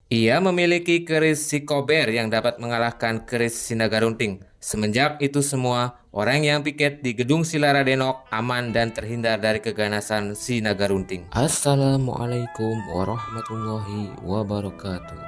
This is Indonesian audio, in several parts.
Ia memiliki keris Sikober yang dapat mengalahkan keris Sinagarunting. Semenjak itu semua, orang yang piket di Gedung Silaradenok aman dan terhindar dari keganasan Sinagarunting. Assalamualaikum warahmatullahi wabarakatuh.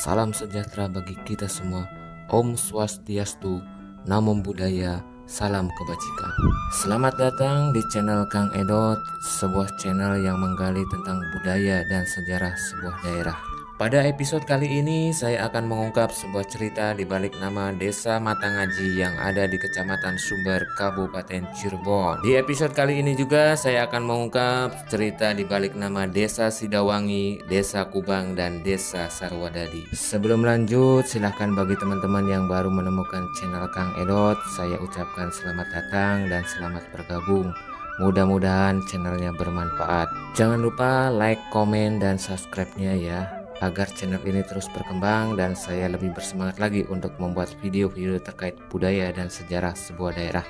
Salam sejahtera bagi kita semua. Om Swastiastu, Namo Buddhaya, salam kebajikan. Selamat datang di channel Kang Edot, sebuah channel yang menggali tentang budaya dan sejarah sebuah daerah. Pada episode kali ini saya akan mengungkap sebuah cerita di balik nama Desa Matangaji yang ada di Kecamatan Sumber, Kabupaten Cirebon. Di episode kali ini juga saya akan mengungkap cerita di balik nama Desa Sidawangi, Desa Kubang, dan Desa Sarwadadi. Sebelum lanjut, silahkan bagi teman-teman yang baru menemukan channel Kang Edot, saya ucapkan selamat datang dan selamat bergabung. Mudah-mudahan channelnya bermanfaat. Jangan lupa like, komen, dan subscribe-nya ya, agar channel ini terus berkembang dan saya lebih bersemangat lagi untuk membuat video-video terkait budaya dan sejarah sebuah daerah.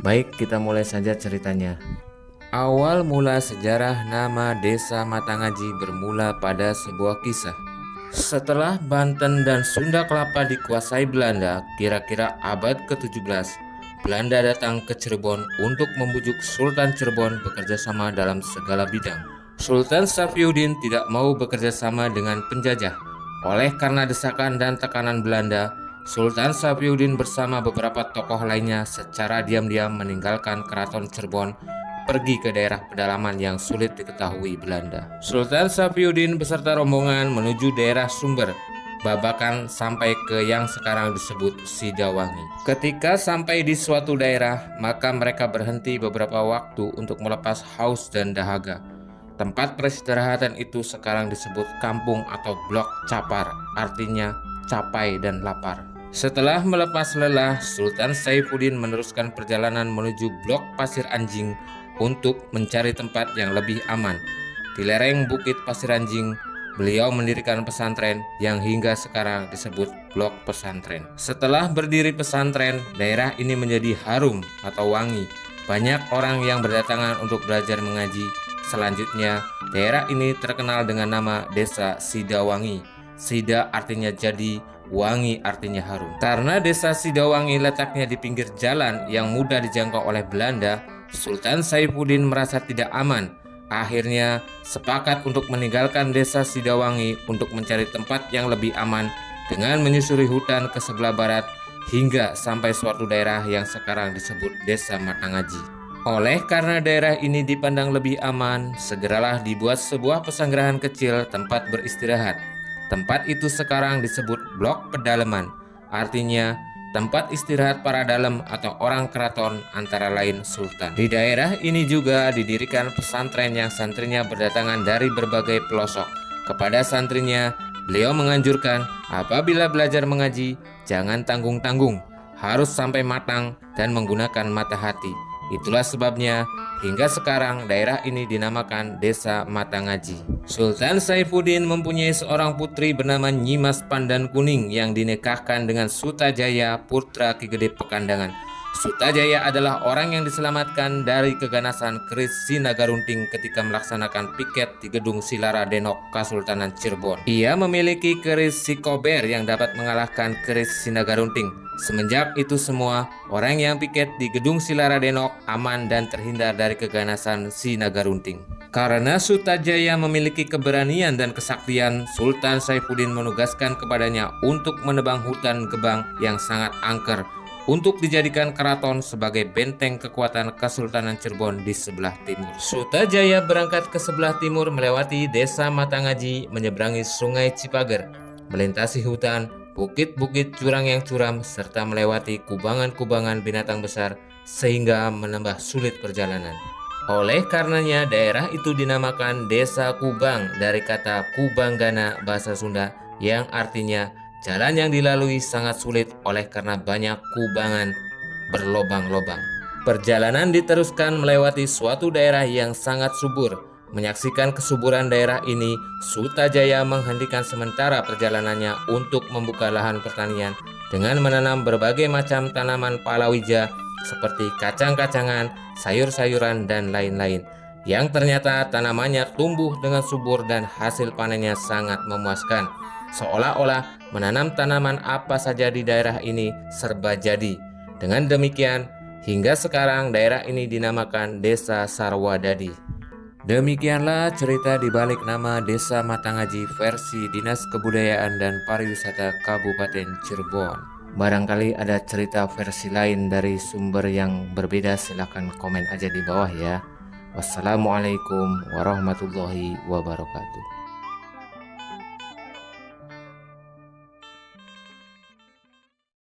Baik, kita mulai saja ceritanya. Awal mula sejarah nama Desa Matangaji bermula pada sebuah kisah. Setelah Banten dan Sunda Kelapa dikuasai Belanda, kira-kira abad ke-17, Belanda datang ke Cirebon untuk membujuk Sultan Cirebon bekerja sama dalam segala bidang. Sultan Safyuddin tidak mau bekerja sama dengan penjajah. Oleh karena desakan dan tekanan Belanda, Sultan Safyuddin bersama beberapa tokoh lainnya secara diam-diam meninggalkan keraton Cirebon, pergi ke daerah pedalaman yang sulit diketahui Belanda. Sultan Safyuddin beserta rombongan menuju daerah Sumber, Babakan sampai ke yang sekarang disebut Sidawangi. Ketika sampai di suatu daerah, maka mereka berhenti beberapa waktu untuk melepas haus dan dahaga. Tempat peristirahatan itu sekarang disebut kampung atau blok capar, artinya capai dan lapar. Setelah melepas lelah, Sultan Saifuddin meneruskan perjalanan menuju blok Pasir Anjing untuk mencari tempat yang lebih aman. Di lereng Bukit Pasir Anjing, beliau mendirikan pesantren yang hingga sekarang disebut blok pesantren. Setelah berdiri pesantren, daerah ini menjadi harum atau wangi. Banyak orang yang berdatangan untuk belajar mengaji. Selanjutnya, daerah ini terkenal dengan nama Desa Sidawangi. Sida artinya jadi, wangi artinya harum. Karena Desa Sidawangi letaknya di pinggir jalan yang mudah dijangkau oleh Belanda, Sultan Saifuddin merasa tidak aman. Akhirnya, sepakat untuk meninggalkan Desa Sidawangi untuk mencari tempat yang lebih aman dengan menyusuri hutan ke sebelah barat hingga sampai suatu daerah yang sekarang disebut Desa Matangaji. Oleh karena daerah ini dipandang lebih aman, segeralah dibuat sebuah pesanggerahan kecil tempat beristirahat. Tempat itu sekarang disebut Blok Pedalaman, artinya tempat istirahat para dalem atau orang keraton antara lain sultan. Di daerah ini juga didirikan pesantren yang santrinya berdatangan dari berbagai pelosok. Kepada santrinya, beliau menganjurkan apabila belajar mengaji, jangan tanggung-tanggung, harus sampai matang dan menggunakan mata hati. Itulah sebabnya hingga sekarang daerah ini dinamakan Desa Matangaji. Sultan Saifuddin mempunyai seorang putri bernama Nyimas Pandan Kuning yang dinikahkan dengan Sutajaya, putra Ki Gede Pekandangan. Sutajaya adalah orang yang diselamatkan dari keganasan keris Sinagarunting ketika melaksanakan piket di Gedung Silaradenok, Kasultanan Cirebon. Ia memiliki keris Sikober yang dapat mengalahkan keris Sinagarunting. Semenjak itu semua, orang yang piket di Gedung Silaradenok aman dan terhindar dari keganasan Sinagarunting. Karena Sutajaya memiliki keberanian dan kesaktian, Sultan Saifuddin menugaskan kepadanya untuk menebang hutan gebang yang sangat angker untuk dijadikan keraton sebagai benteng kekuatan Kesultanan Cirebon di sebelah timur. Sutajaya berangkat ke sebelah timur melewati Desa Matangaji, menyeberangi Sungai Cipager, melintasi hutan, bukit-bukit jurang yang curam, serta melewati kubangan-kubangan binatang besar sehingga menambah sulit perjalanan. Oleh karenanya daerah itu dinamakan Desa Kubang dari kata Kubanggana bahasa Sunda yang artinya jalan yang dilalui sangat sulit oleh karena banyak kubangan berlobang-lobang. Perjalanan diteruskan melewati suatu daerah yang sangat subur. Menyaksikan kesuburan daerah ini, Sutajaya menghentikan sementara perjalanannya untuk membuka lahan pertanian dengan menanam berbagai macam tanaman palawija seperti kacang-kacangan, sayur-sayuran, dan lain-lain. Yang ternyata tanamannya tumbuh dengan subur dan hasil panennya sangat memuaskan. seolah-olah menanam tanaman apa saja di daerah ini serba jadi. Dengan demikian, hingga sekarang daerah ini dinamakan Desa Sarwadadi. Demikianlah cerita di balik nama Desa Matangaji versi Dinas Kebudayaan dan Pariwisata Kabupaten Cirebon. Barangkali ada cerita versi lain dari sumber yang berbeda, silahkan komen aja di bawah ya. Wassalamualaikum warahmatullahi wabarakatuh.